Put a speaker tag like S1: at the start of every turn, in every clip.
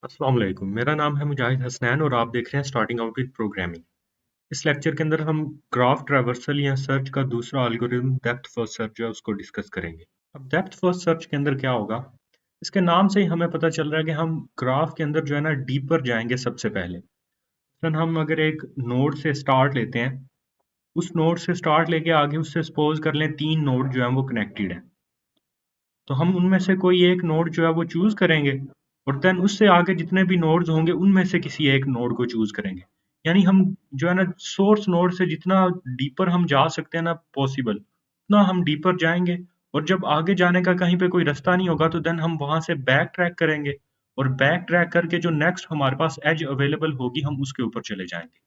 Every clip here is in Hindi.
S1: अस्सलाम वालेकुम, मेरा नाम है मुजाहिद हसनैन और आप देख रहे हैं स्टार्टिंग आउट विद प्रोग्रामिंग। इस लेक्चर के अंदर हम ग्राफ ट्रैवर्सल या सर्च का दूसरा एल्गोरिथम डेप्थ फर्स्ट सर्च जो है उसको डिस्कस करेंगे। अब डेप्थ फर्स्ट सर्च के अंदर क्या होगा, इसके नाम से ही हमें पता चल रहा है कि हम ग्राफ के अंदर जो है ना डीपर जाएंगे सबसे पहले। फिर हम अगर एक नोड से स्टार्ट लेते हैं, उस नोड से स्टार्ट लेके आगे उससे सपोज कर लें 3 नोड जो है वो कनेक्टेड है, तो हम उनमें से कोई एक नोड जो है वो चूज करेंगे और देन उससे आगे जितने भी नोड्स होंगे उनमें से किसी एक नोड को चूज करेंगे। यानी हम जो है ना सोर्स नोड से जितना डीपर हम जा सकते हैं ना पॉसिबल उतना हम डीपर जाएंगे, और जब आगे जाने का कहीं पे कोई रास्ता नहीं होगा तो देन हम वहां से बैक ट्रैक करेंगे और बैक ट्रैक करके जो नेक्स्ट हमारे पास एज अवेलेबल होगी हम उसके ऊपर चले जाएंगे।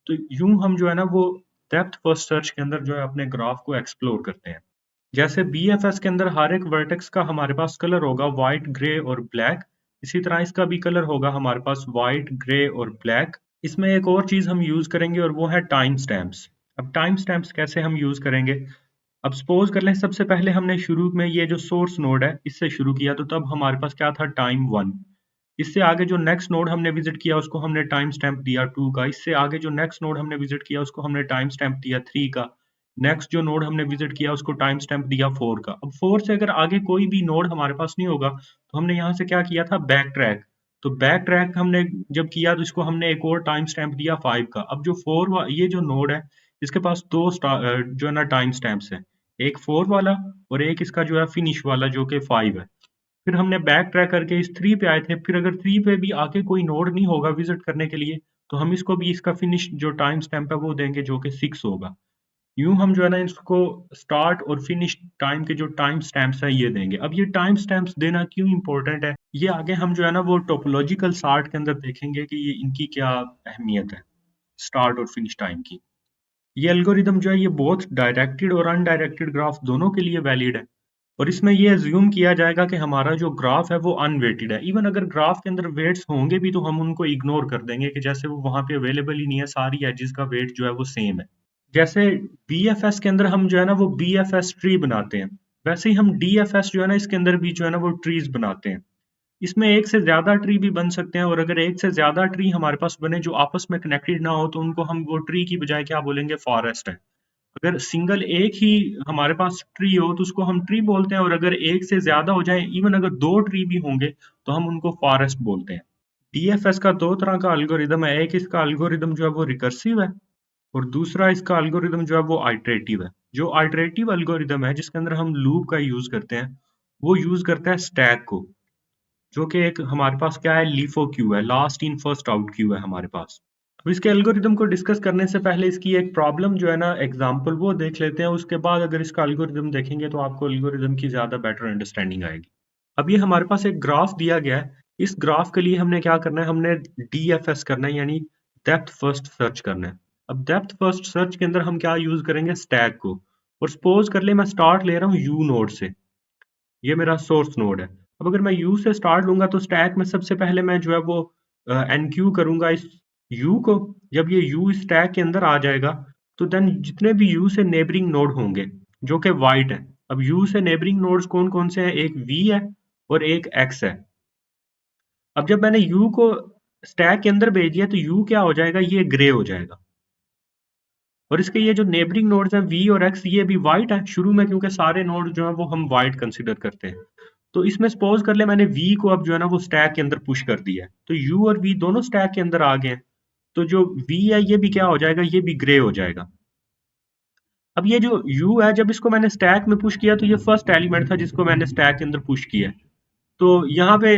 S1: तो यूं हम जो है ना वो डेप्थ फर्स्ट सर्च के अंदर जो है अपने ग्राफ को एक्सप्लोर करते हैं। जैसे बीएफएस के अंदर हर एक वर्टेक्स का हमारे पास कलर होगा व्हाइट, ग्रे और ब्लैक, इसी तरह इसका भी कलर होगा हमारे पास व्हाइट, ग्रे और ब्लैक। इसमें एक और चीज हम यूज करेंगे और वो है टाइम स्टैम्प्स। अब टाइम स्टैम्प्स कैसे हम यूज करेंगे, अब सपोज कर लें सबसे पहले हमने शुरू में ये जो सोर्स नोड है इससे शुरू किया, तो तब हमारे पास क्या था, टाइम 1। इससे आगे जो नेक्स्ट नोड हमने विजिट किया उसको हमने टाइम स्टैम्प दिया 2 का। इससे आगे जो नेक्स्ट नोड हमने विजिट किया उसको हमने टाइम स्टैम्प दिया 3 का। नेक्स्ट जो नोड हमने विजिट किया उसको टाइम स्टैम्प दिया 4 का। अब 4 से अगर आगे कोई भी नोड हमारे पास नहीं होगा तो हमने यहाँ से क्या किया था, बैक ट्रैक। तो बैक ट्रैक हमने जब किया तो इसको हमने एक और टाइम स्टैम्प दिया 5 का। अब जो ये जो नोड है इसके पास जो है ना टाइम स्टैम्प्स है, एक 4 वाला और एक इसका जो है फिनिश वाला जो कि 5 है। फिर हमने बैक ट्रैक करके इस 3 पे आए थे, फिर अगर 3 पे भी आके कोई नोड नहीं होगा विजिट करने के लिए तो हम इसको भी इसका फिनिश जो टाइम स्टैम्प है वो देंगे जो कि 6 होगा। यूं हम जो है ना इसको स्टार्ट और फिनिश टाइम के जो टाइम स्टैम्प्स है ये देंगे। अब ये टाइम स्टैम्प्स देना क्यों इंपॉर्टेंट है, ये आगे हम जो है ना वो टोपोलॉजिकल सार्ट के अंदर देखेंगे कि ये इनकी क्या अहमियत है, स्टार्ट और फिनिश टाइम की। ये एल्गोरिदम जो है ये बोथ डायरेक्टेड और अनडायरेक्टेड ग्राफ दोनों के लिए वैलिड है। और इसमें ये अज्यूम किया जाएगा कि हमारा जो ग्राफ है वो अनवेटेड है। इवन अगर ग्राफ के अंदर वेट्स होंगे भी तो हम उनको इग्नोर कर देंगे कि जैसे वो वहां पे अवेलेबल ही नहीं है, सारी एजेस का वेट जो है वो सेम है। जैसे बीएफएस के अंदर हम जो है ना वो बीएफएस ट्री बनाते हैं, वैसे ही हम डीएफएस जो है ना इसके अंदर भी जो है ना वो ट्रीज बनाते हैं। इसमें एक से ज्यादा ट्री भी बन सकते हैं, और अगर एक से ज्यादा ट्री हमारे पास बने जो आपस में कनेक्टेड ना हो तो उनको हम वो ट्री की बजाय क्या बोलेंगे, फॉरेस्ट है। अगर सिंगल एक ही हमारे पास ट्री हो तो उसको हम ट्री बोलते हैं, और अगर एक से ज्यादा हो जाए, इवन अगर 2 ट्री भी होंगे तो हम उनको फॉरेस्ट बोलते हैं। डीएफएस का दो तरह का एल्गोरिदम है, एक इसका एल्गोरिदम जो है वो रिकर्सिव है और दूसरा इसका एल्गोरिदम जो है वो आइटरेटिव है। जो आइटरेटिव एल्गोरिदम है जिसके अंदर हम लूप का यूज करते हैं वो यूज करता है स्टैक को, जो कि एक हमारे पास क्या है, लीफो क्यू है, last in first out Q है हमारे पास। अब इसके एल्गोरिदम को डिस्कस करने से पहले इसकी एक प्रॉब्लम जो है ना एग्जांपल वो देख लेते हैं, उसके बाद अगर इसका एल्गोरिदम देखेंगे तो आपको एल्गोरिदम की ज्यादा बेटर अंडरस्टैंडिंग आएगी। अब ये हमारे पास एक ग्राफ दिया गया है, इस ग्राफ के लिए हमने क्या करना है, हमने डीएफएस करना है यानी डेप्थ फर्स्ट सर्च करना है। अब डेप्थ फर्स्ट सर्च के अंदर हम क्या यूज करेंगे, स्टैक को। और सपोज कर ले मैं स्टार्ट ले रहा हूँ यू नोड से, ये मेरा सोर्स नोड है। अब अगर मैं यू से स्टार्ट लूंगा तो स्टैक में सबसे पहले मैं जो है वो एनक्यू करूंगा इस यू को। जब ये यू स्टैक के अंदर आ जाएगा तो देन जितने भी यू से नेबरिंग नोड होंगे जो कि वाइट है, अब यू से नेबरिंग नोड्स कौन कौन से हैं, एक वी है और एक एक्स है। अब जब मैंने यू को स्टैक के अंदर भेज दिया तो यू क्या हो जाएगा, ये ग्रे हो जाएगा। और इसके ये जो नेबरिंग नोड्स हैं वी और एक्स ये भी वाइट है शुरू में, क्योंकि सारे नोड जो है वो हम वाइट कंसिडर करते हैं। तो इसमें सपोज कर ले मैंने v को अब जो है ना वो स्टैक के अंदर पुश कर दिया है, तो u और v दोनों स्टैक के अंदर आ गए हैं। तो जो v है ये भी क्या हो जाएगा, ये भी ग्रे हो जाएगा। अब ये जो u है जब इसको मैंने स्टैक में पुश किया तो ये फर्स्ट एलिमेंट था जिसको मैंने स्टैक के अंदर पुश किया। तो यहाँ पे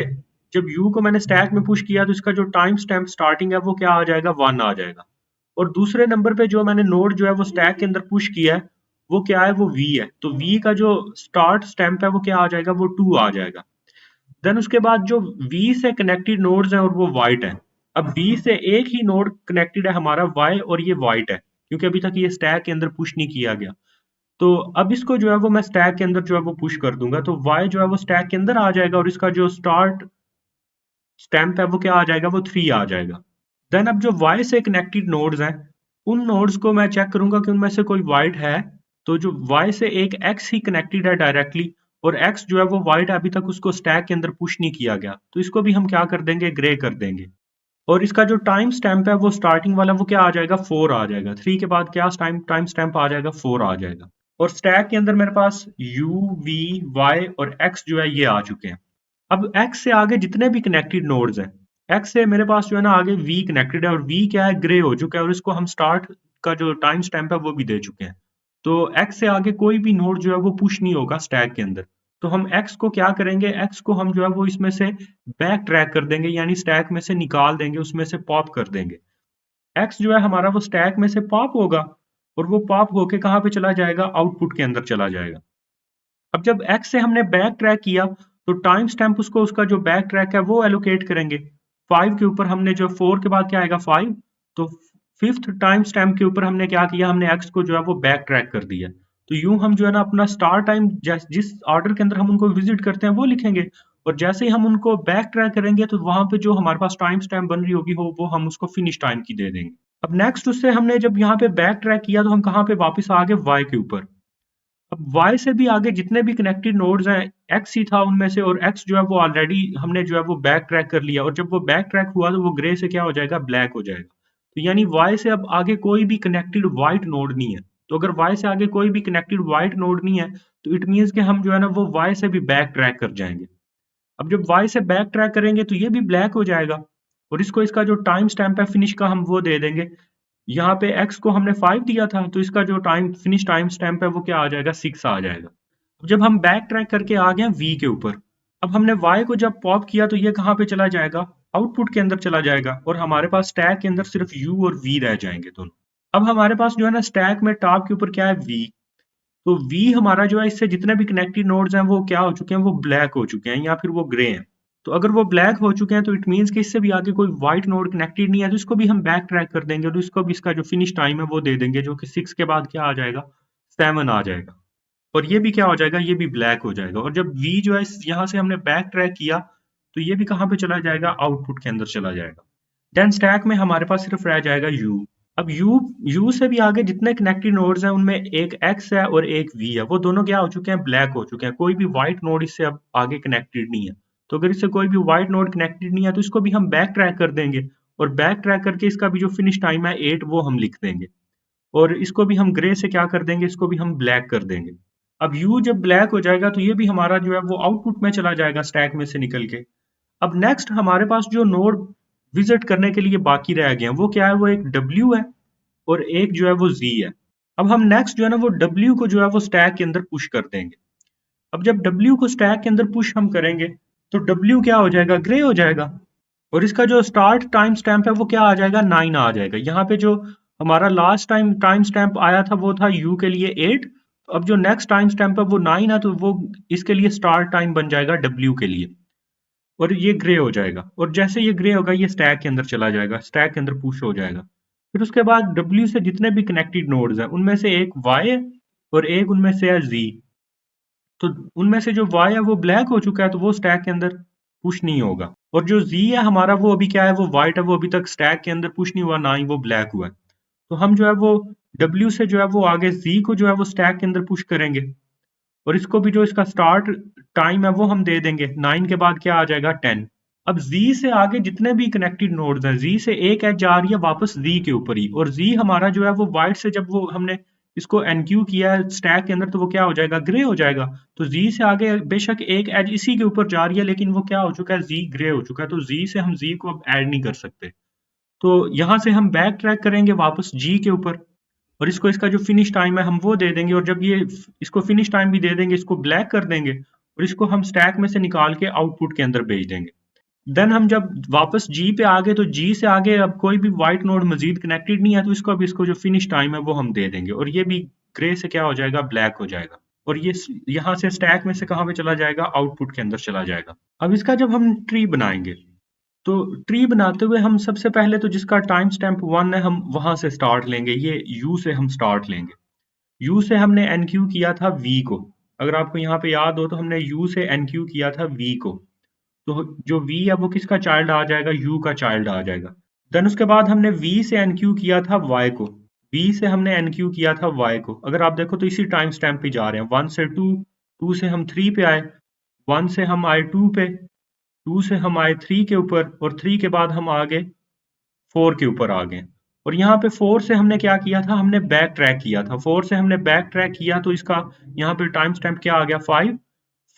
S1: जब u को मैंने स्टैक में पुश किया तो इसका जो टाइम स्टैम्प स्टार्टिंग है वो क्या आ जाएगा, 1 आ जाएगा। और दूसरे नंबर पे जो मैंने नोड जो है वो स्टैक के अंदर पुश किया है वो क्या है, वो v है। तो v का जो स्टार्ट स्टैम्प है वो क्या आ जाएगा, वो 2 आ जाएगा। देन उसके बाद जो V से कनेक्टेड नोड्स हैं और वो वाइट है। अब V से एक ही नोड कनेक्टेड है हमारा Y, और ये वाइट है क्योंकि अभी तक ये स्टैक के अंदर पुश नहीं किया गया। तो अब इसको जो है वो मैं स्टैक के अंदर जो है वो पुश कर दूंगा तो Y जो है वो स्टैक के अंदर आ जाएगा, और इसका जो स्टार्ट स्टैम्प है वो क्या आ जाएगा, वो 3 आ जाएगा। देन अब जो Y से कनेक्टेड नोड्स हैं उन नोड्स को मैं चेक करूंगा कि उनमें से कोई वाइट है। तो जो Y से एक X ही कनेक्टेड है डायरेक्टली, और x जो है वो वाइट है, अभी तक उसको स्टैक के अंदर पुश नहीं किया गया, तो इसको भी हम क्या कर देंगे, ग्रे कर देंगे। और इसका जो टाइम स्टैम्प है वो स्टार्टिंग वाला वो क्या आ जाएगा, 4 आ जाएगा। 3 के बाद क्या टाइम स्टैम्प आ जाएगा, 4 आ जाएगा। और स्टैक के अंदर मेरे पास u, v, y और x जो है ये आ चुके हैं। अब x से आगे जितने भी कनेक्टेड नोड्स हैं, x से मेरे पास जो है ना आगे v कनेक्टेड है, और v क्या है, ग्रे हो चुका है, और इसको हम स्टार्ट का जो टाइम स्टैम्प है वो भी दे चुके हैं। तो x से आगे कोई भी नोड जो है वो पुश नहीं होगा स्टैक के अंदर। तो हम x को क्या करेंगे, x को हम जो है वो इसमें से बैक ट्रैक कर देंगे, यानी स्टैक में से निकाल देंगे, उसमें से पॉप कर देंगे। x जो है हमारा वो स्टैक में से पॉप होगा, और वो पॉप होके कहाँ पे चला जाएगा, आउटपुट के अंदर चला जाएगा। अब जब x से हमने बैक ट्रैक किया, तो टाइम स्टैम्प उसको उसका जो बैक ट्रैक है वो एलोकेट करेंगे। 5 के ऊपर हमने जो 4 के बाद क्या आएगा 5, तो फिफ्थ टाइम स्टैम्प के ऊपर हमने क्या किया, हमने x को जो है वो बैक ट्रैक कर दिया। तो यूं हम जो है ना अपना स्टार्ट टाइम जिस ऑर्डर के अंदर हम उनको विजिट करते हैं वो लिखेंगे, और जैसे ही हम उनको बैक ट्रैक करेंगे तो वहां पे जो हमारे पास टाइम स्टैम्प बन रही होगी वो हम उसको फिनिश टाइम की दे देंगे। अब नेक्स्ट उससे हमने जब यहाँ पे बैक ट्रैक किया तो हम कहाँ पे वापस आ गए, y के ऊपर। अब y से भी आगे जितने भी कनेक्टेड नोड्स हैं, x ही था उनमें से, और x जो है वो ऑलरेडी हमने जो है वो बैक ट्रैक कर लिया, और जब वो बैक ट्रैक हुआ तो वो ग्रे से क्या हो जाएगा, ब्लैक हो जाएगा। तो यानी y से अब आगे कोई भी कनेक्टेड व्हाइट नोड नहीं है। तो अगर y से आगे कोई भी कनेक्टेड व्हाइट नोड नहीं है, तो इट मीन्स कि हम जो है ना वो y से भी बैक ट्रैक कर जाएंगे। अब जब y से बैक ट्रैक करेंगे तो ये भी ब्लैक हो जाएगा, और इसको इसका जो टाइम स्टैम्प है फिनिश का हम वो दे देंगे। यहाँ पे x को हमने 5 दिया था, तो इसका जो फिनिश टाइम स्टैम्प है वो क्या आ जाएगा, 6 आ जाएगा। अब जब हम बैक ट्रैक करके आ गए v के ऊपर, अब हमने y को जब पॉप किया तो ये कहाँ पे चला जाएगा, आउटपुट के अंदर चला जाएगा, और हमारे पास स्टैक के अंदर सिर्फ u और v रह जाएंगे दोनों। अब हमारे पास जो है ना स्टैक में टॉप के ऊपर क्या है, v। तो v हमारा जो है इससे जितने भी कनेक्टेड नोड्स हैं वो क्या हो चुके हैं, वो ब्लैक हो चुके हैं, या फिर वो ग्रे हैं। तो अगर वो ब्लैक हो चुके हैं तो इट मीन्स कि इससे भी आगे कोई व्हाइट नोड कनेक्टेड नहीं है, तो इसको भी हम बैक ट्रैक कर देंगे, और इसको भी इसका जो फिनिश टाइम है वो दे देंगे, जो कि 6 के बाद क्या आ जाएगा, 7 आ जाएगा। और ये भी क्या हो जाएगा, ये भी ब्लैक हो जाएगा। और जब v जो है यहाँ से हमने बैक ट्रैक किया, तो ये भी कहाँ पे चला जाएगा, आउटपुट के अंदर चला जाएगा। देन स्टैक में हमारे पास सिर्फ रह जाएगा u। अब u से भी आगे जितने कनेक्टेड नोड्स हैं उनमें एक x है और एक v है, वो दोनों क्या हो चुके हैं, ब्लैक हो चुके हैं। कोई भी व्हाइट नोड इससे अब आगे कनेक्टेड नहीं है। तो अगर इससे कोई भी व्हाइट नोड कनेक्टेड नहीं है तो इसको भी हम बैक ट्रैक कर देंगे, और बैक ट्रैक करके इसका भी जो फिनिश टाइम है 8 वो हम लिख देंगे। और इसको भी हम ग्रे से क्या कर देंगे, इसको भी हम ब्लैक कर देंगे। अब u जब ब्लैक हो जाएगा तो ये भी हमारा जो है वो आउटपुट में चला जाएगा स्टैक में से निकल के। अब नेक्स्ट हमारे पास जो नोड विजिट करने के लिए बाकी रह गए हैं वो क्या है, वो एक W है और एक जो है वो Z है। अब हम नेक्स्ट जो है ना वो W को जो है वो स्टैक के अंदर पुश कर देंगे। अब जब W को स्टैक के अंदर पुश हम करेंगे तो W क्या हो जाएगा, ग्रे हो जाएगा, और इसका जो स्टार्ट टाइम स्टैम्प है वो क्या आ जाएगा, 9 आ जाएगा। यहाँ पे जो हमारा लास्ट टाइम स्टैम्प आया था वो था U के लिए 8। तो अब जो नेक्स्ट टाइम स्टैम्प है वो 9 है, तो वो इसके लिए स्टार्ट टाइम बन जाएगा W के लिए, और ये ग्रे हो जाएगा। और जैसे ये ग्रे होगा ये स्टैक के अंदर चला जाएगा, स्टैक के अंदर पुश हो जाएगा। फिर उसके बाद W से जितने भी कनेक्टेड नोड्स हैं उनमें से एक Y है और एक उनमें से है Z। तो उनमें से जो Y है वो ब्लैक हो चुका है, तो वो स्टैक के अंदर पुश नहीं होगा। और जो Z है हमारा वो अभी क्या है, वो व्हाइट है, वो अभी तक स्टैक के अंदर पुश नहीं हुआ, ना ही वो ब्लैक हुआ है। तो हम जो है वो W से जो है वो आगे Z को जो है वो स्टैक के अंदर पुश करेंगे, और इसको भी जो इसका स्टार्ट टाइम है वो हम दे देंगे। 9 के बाद क्या आ जाएगा, 10। अब Z से आगे जितने भी कनेक्टेड नोड्स हैं, Z से एक एज जा रही है वापस Z के ऊपर ही, और Z हमारा जो है वो व्हाइट से जब वो हमने इसको एनक्यू किया है स्टैक के अंदर तो वो क्या हो जाएगा, ग्रे हो जाएगा। तो Z से आगे बेशक एक एज इसी के ऊपर जा रही है, लेकिन वो क्या हो चुका है, Z ग्रे हो चुका है। तो Z से हम Z को अब ऐड नहीं कर सकते। तो यहाँ से हम बैक ट्रैक करेंगे वापस G के ऊपर, और इसको इसका जो फिनिश टाइम है हम वो दे देंगे, और जब ये इसको फिनिश टाइम भी दे देंगे, इसको ब्लैक कर देंगे, और इसको हम स्टैक में से निकाल के आउटपुट के अंदर भेज देंगे। देन हम जब वापस G पे आ गए तो G से आगे अब कोई भी व्हाइट नोड मजीद कनेक्टेड नहीं है, तो इसको अब इसको जो फिनिश टाइम है वो हम दे देंगे, और ये भी ग्रे से क्या हो जाएगा, ब्लैक हो जाएगा। और ये यहाँ से स्टैक में से कहाँ पे चला जाएगा, आउटपुट के अंदर चला जाएगा। अब इसका जब हम ट्री बनाएंगे तो ट्री बनाते हुए हम सबसे पहले तो जिसका टाइम स्टैम्प 1 है हम वहां से स्टार्ट लेंगे, ये U से हम स्टार्ट लेंगे। U से हमने NQ किया था V को। अगर आपको यहाँ पे याद हो तो हमने U से NQ किया था V को। तो जो V है वो किसका चाइल्ड आ जाएगा, U का चाइल्ड आ जाएगा। देन उसके बाद हमने V से NQ किया था Y को। V से हमने NQ किया था Y को। अगर आप देखो तो इसी टाइम स्टैम्प पे जा रहे हैं, 1 से 2, 2 से हम 3 पे आए, 1 से हम आए 2 पे, 2 से हम आए 3 के ऊपर और 3 के बाद हम आ गए 4 के ऊपर आ गए। और यहाँ पे 4 से हमने क्या किया था, हमने बैक ट्रैक किया था। 4 से हमने बैक ट्रैक किया तो इसका यहाँ पे टाइम स्टैम्प क्या आ गया 5।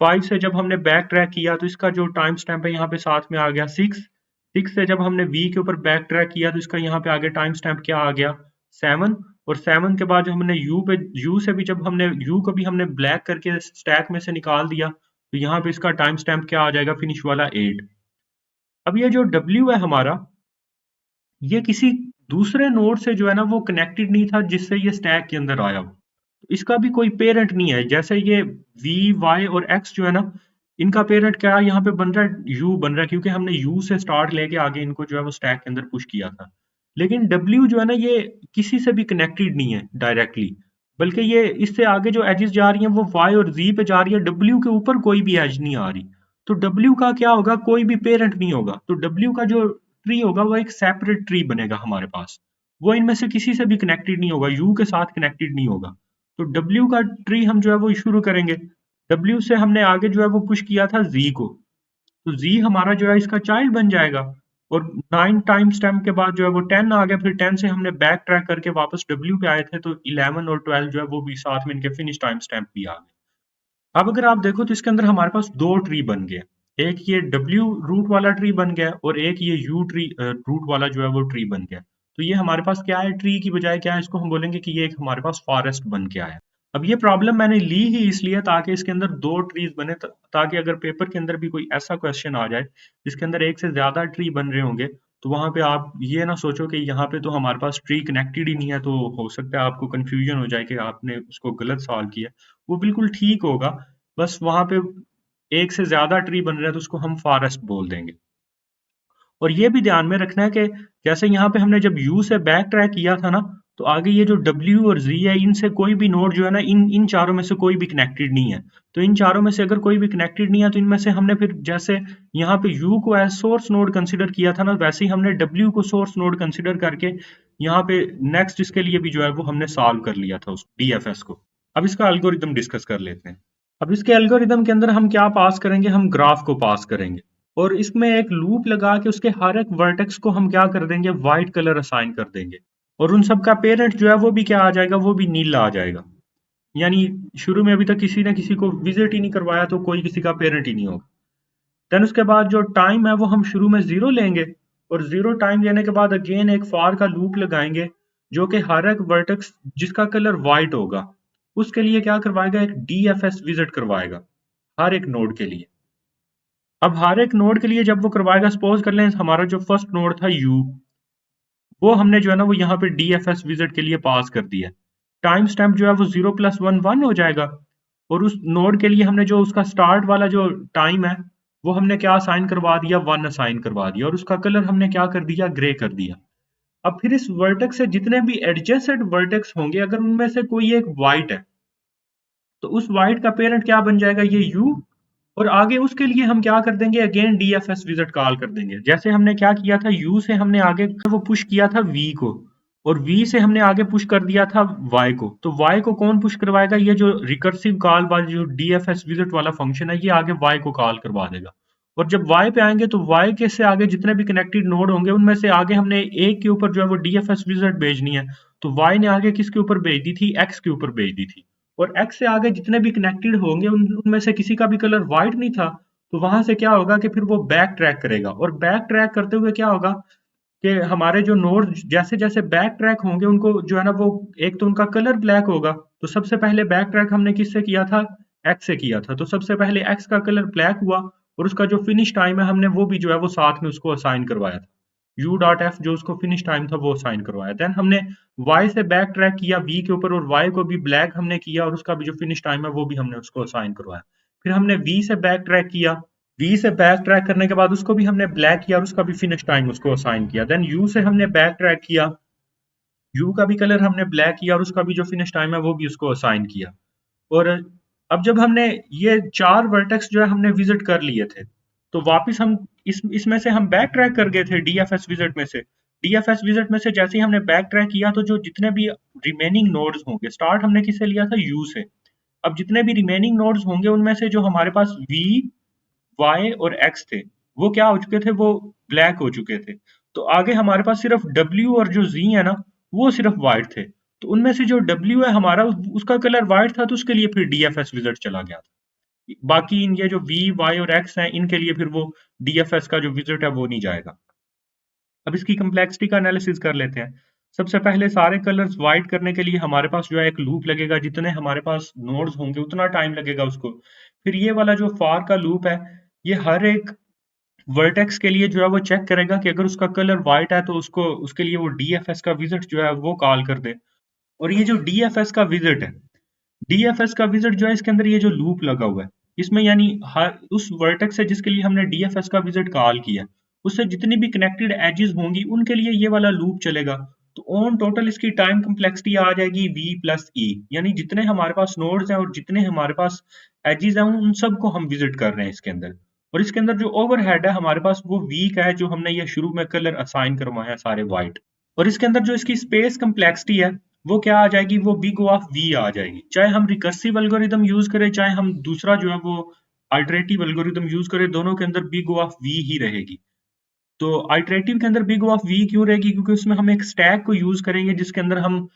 S1: 5 से जब हमने बैक ट्रैक किया तो इसका जो टाइम स्टैम्प है यहाँ पे साथ में आ गया 6। 6 से जब हमने वी के ऊपर बैक ट्रैक किया तो इसका यहाँ पे आगे टाइम स्टैम्प क्या आ गया 7। और 7 के बाद जो हमने यू से भी जब हमने यू को भी हमने ब्लैक करके स्टैक में से निकाल दिया तो यहाँ पे इसका टाइम स्टैम्प क्या आ जाएगा फिनिश वाला 8। अब ये जो डब्ल्यू है हमारा, ये किसी दूसरे नोड से जो है ना वो कनेक्टेड नहीं था जिससे ये स्टैक के अंदर आया हो। तो इसका भी कोई पेरेंट नहीं है। जैसे ये वी वाई और एक्स जो है ना, इनका पेरेंट क्या यहाँ पे बन रहा है, यू बन रहा है, क्योंकि हमने यू से स्टार्ट लेके आगे इनको जो है वो स्टैक के अंदर पुश किया था। लेकिन डब्ल्यू जो है ना, ये किसी से भी कनेक्टेड नहीं है डायरेक्टली, बल्कि ये इससे आगे जो एजेस जा रही हैं वो वाई और जी पे जा रही है, डब्ल्यू के ऊपर कोई भी एज नहीं आ रही। तो डब्ल्यू का क्या होगा, कोई भी पेरेंट नहीं होगा। तो डब्ल्यू का जो ट्री होगा वो एक सेपरेट ट्री बनेगा हमारे पास। वो इनमें से किसी से भी कनेक्टेड नहीं होगा, यू के साथ कनेक्टेड नहीं होगा। तो डब्ल्यू का ट्री हम जो है वो शुरू करेंगे। डब्ल्यू से हमने आगे जो है वो पुश किया था जी को, तो जी हमारा जो है इसका चाइल्ड बन जाएगा। और 9 टाइम स्टैम्प के बाद जो है वो 10 आ गया, फिर 10 से हमने बैक ट्रैक करके वापस डब्ल्यू पे आए थे, तो 11 और 12 जो है वो भी साथ में इनके फिनिश टाइम स्टैम्प भी आ गए। अब अगर आप देखो तो इसके अंदर हमारे पास दो ट्री बन गए। एक ये डब्ल्यू रूट वाला ट्री बन गया और एक ये यू ट्री रूट वाला जो है वो ट्री बन गया। तो ये हमारे पास क्या है, ट्री की बजाय क्या है, इसको हम बोलेंगे कि ये एक हमारे पास फॉरेस्ट बन के आया। अब ये प्रॉब्लम मैंने ली ही इसलिए ताकि इसके अंदर दो ट्रीज बने, ताकि अगर पेपर के अंदर भी कोई ऐसा क्वेश्चन आ जाए जिसके अंदर एक से ज्यादा ट्री बन रहे होंगे, तो वहां पे आप ये ना सोचो कि यहाँ पे तो हमारे पास ट्री कनेक्टेड ही नहीं है, तो हो सकता है आपको कंफ्यूजन हो जाए कि आपने उसको गलत सॉल्व किया। वो बिल्कुल ठीक होगा, बस वहां पे एक से ज्यादा ट्री बन रहा है तो उसको हम फॉरेस्ट बोल देंगे। और ये भी ध्यान में रखना है कि जैसे यहाँ पे हमने जब यू से बैक ट्रैक किया था ना, तो आगे ये जो डब्ल्यू और जी है, इनसे कोई भी नोड जो है ना, इन इन चारों में से कोई भी कनेक्टेड नहीं है। तो इन चारों में से अगर कोई भी कनेक्टेड नहीं है तो इनमें से हमने फिर जैसे यहाँ पे यू को एज सोर्स नोड कंसिडर किया था ना, वैसे ही हमने डब्ल्यू को सोर्स नोड कंसिडर करके यहाँ पे नेक्स्ट इसके लिए भी जो है वो हमने सॉल्व कर लिया था उस डीएफएस को। अब इसका एल्गोरिदम डिस्कस कर लेते हैं। अब इसके एल्गोरिदम के अंदर हम क्या पास करेंगे, हम ग्राफ को पास करेंगे और इसमें एक लूप लगा के उसके हर एक वर्टेक्स को हम क्या कर देंगे, व्हाइट कलर असाइन कर देंगे। और उन सब का पेरेंट जो है वो भी क्या आ जाएगा, वो भी नीला आ जाएगा। यानी शुरू में अभी तक किसी ने किसी को विजिट ही नहीं करवाया तो कोई किसी का पेरेंट ही नहीं होगा। देन उसके बाद जो टाइम है वो हम शुरू में 0 लेंगे और 0 टाइम लेने के बाद अगेन एक फॉर का लूप लगाएंगे, जो कि हर एक वर्टेक्स जिसका कलर व्हाइट होगा उसके लिए क्या करवाएगा, एक डीएफएस विजिट करवाएगा हर एक नोड के लिए। अब हर एक नोड के लिए जब वो करवाएगा, सपोज कर लें हमारा जो फर्स्ट नोड था यू, वो हमने जो है ना वो यहाँ पे डीएफएस विजिट के लिए पास कर दिया। टाइम स्टैम्प जो है वो 0 + 1 1 हो जाएगा। और उस नोड के लिए हमने जो उसका स्टार्ट वाला जो टाइम है वो हमने क्या असाइन करवा दिया, 1 असाइन करवा दिया और उसका कलर हमने क्या कर दिया, ग्रे कर दिया। अब फिर इस वर्टेक्स से जितने भी एडजेसेंट वर्टेक्स होंगे, अगर उनमें से कोई एक व्हाइट है तो उस व्हाइट का पेरेंट क्या बन जाएगा, ये यू। और आगे उसके लिए हम क्या कर देंगे, अगेन डीएफएस विजिट कॉल कर देंगे। जैसे हमने क्या किया था, यू से हमने आगे वो पुश किया था वी को और वी से हमने आगे पुश कर दिया था वाई को। तो वाई को कौन पुश करवाएगा, ये जो रिकर्सिव कॉल वाला जो डीएफएस विजिट वाला फंक्शन है, ये आगे वाई को कॉल करवा देगा। और जब वाई पे आएंगे तो वाई के से आगे जितने भी कनेक्टेड नोड होंगे उनमें से आगे हमने एक के ऊपर जो है वो डीएफएस विजिट भेजनी है। तो वाई ने आगे किसके ऊपर भेज दी थी, एक्स के ऊपर भेज दी थी। और एक्स से आगे जितने भी कनेक्टेड होंगे उनमें से किसी का भी कलर व्हाइट नहीं था। तो वहां से क्या होगा कि फिर वो बैक ट्रैक करेगा और बैक ट्रैक करते हुए क्या होगा कि हमारे जो नोड जैसे जैसे बैक ट्रैक होंगे उनको जो है ना वो, एक तो उनका कलर ब्लैक होगा। तो सबसे पहले बैक ट्रैक हमने किससे किया था, एक्स से किया था। तो सबसे पहले एक्स का कलर ब्लैक हुआ और उसका जो फिनिश टाइम है हमने वो भी जो है वो साथ में उसको असाइन करवाया था। यू डॉट एफ जो उसको फिनिश टाइम था वो असाइन करवाया। देन हमने वाई से बैक ट्रैक किया वी के ऊपर और वाई को भी ब्लैक हमने किया और उसका भी जो फिनिश टाइम है वो भी हमने उसको असाइन करवाया। फिर हमने वी से बैक ट्रैक किया, वी से बैक ट्रैक करने के बाद उसको भी हमने ब्लैक किया और उसका भी फिनिश टाइम उसको असाइन किया। देन यू से हमने बैक ट्रैक किया, यू का भी कलर हमने ब्लैक किया और उसका भी जो फिनिश टाइम है वो भी उसको असाइन किया। और अब जब हमने ये 4 वर्टेक्स जो है हमने विजिट कर लिए थे, तो वापस हम इसमें से हम बैक ट्रैक कर गए थे डीएफएस विजिट में से। डीएफएस विजिट में से जैसे ही हमने बैक ट्रैक किया तो जो जितने भी रिमेनिंग नोड्स होंगे, स्टार्ट हमने किससे लिया था, यू से। अब जितने भी रिमेनिंग नोड्स होंगे उनमें से जो हमारे पास v, y और x थे वो क्या हो चुके थे, वो ब्लैक हो चुके थे। तो आगे हमारे पास सिर्फ w और जो z है ना वो सिर्फ वाइट थे। तो उनमें से जो w है हमारा उसका कलर वाइट था, तो उसके लिए फिर DFS विजिट चला गया था। बाकी इन ये जो v, y और x हैं इनके लिए फिर वो DFS का जो विजिट है वो नहीं जाएगा। अब इसकी कम्प्लेक्सिटी का एनालिसिस कर लेते हैं। सबसे पहले सारे कलर्स वाइट करने के लिए हमारे पास जो है एक लूप लगेगा, जितने हमारे पास नोड्स होंगे उतना टाइम लगेगा उसको। फिर ये वाला जो फार का लूप है, ये हर एक वर्टेक्स के लिए जो है वो चेक करेगा कि अगर उसका कलर वाइट है तो उसको उसके लिए वो DFS का विजिट जो है वो कॉल कर दे। और ये जो DFS का विजिट है, DFS का विजिट जो है इसके अंदर ये जो लूप लगा हुआ है, इसमें यानी हर उस वर्टेक्स है जिसके लिए हमने DFS का विजिट कॉल किया, उससे जितनी भी कनेक्टेड एजेस होंगी उनके लिए ये वाला लूप चलेगा। तो ऑन टोटल इसकी टाइम कम्प्लेक्सिटी आ जाएगी v प्लस ई, यानी जितने हमारे पास नोड्स हैं और जितने हमारे पास एजेस हैं उन सबको हम विजिट कर रहे हैं इसके अंदर। और इसके अंदर जो ओवरहेड है हमारे पास वो v का है, जो हमने ये शुरू में कलर असाइन करवाए हैं सारे वाइट। और इसके अंदर जो इसकी स्पेस कम्प्लेक्सिटी है वो क्या आ जाएगी, वो बिग O ऑफ v आ जाएगी। चाहे हम रिकर्सिव एल्गोरिदम यूज करें, चाहे हम दूसरा जो है वो अल्टरनेटिव एल्गोरिदम यूज करें, दोनों के अंदर बिग O ऑफ v ही रहेगी। तो आइटरेटिव के अंदर बिग O ऑफ v क्यों रहेगी, क्योंकि उसमें हम एक स्टैक को यूज करेंगे जिसके अंदर हम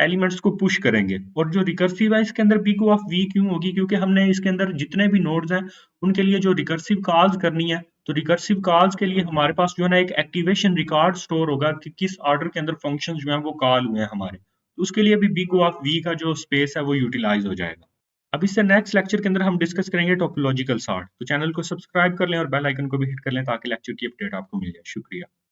S1: एलिमेंट्स को पुश करेंगे। और जो रिकर्सिव है इसके अंदर बिग O ऑफ v क्यों होगी, क्योंकि हमने इसके अंदर जितने भी नोड्स हैं उनके लिए जो रिकर्सिव कॉल्स करनी है, तो रिकर्सिव कॉल्स के लिए हमारे पास जो है ना एक एक्टिवेशन रिकॉर्ड स्टोर होगा कि किस ऑर्डर के अंदर फंक्शंस जो हैं वो कॉल हुए हैं हमारे। तो उसके लिए भी बिग O ऑफ v का जो स्पेस है वो यूटिलाइज हो जाएगा। अब इससे नेक्स्ट लेक्चर के अंदर हम डिस्कस करेंगे टोपोलॉजिकल सॉर्ट। तो चैनल को सब्सक्राइब कर लें और बेल आइकन को भी हिट कर लें ताकि लेक्चर की अपडेट आपको मिल जाए। शुक्रिया।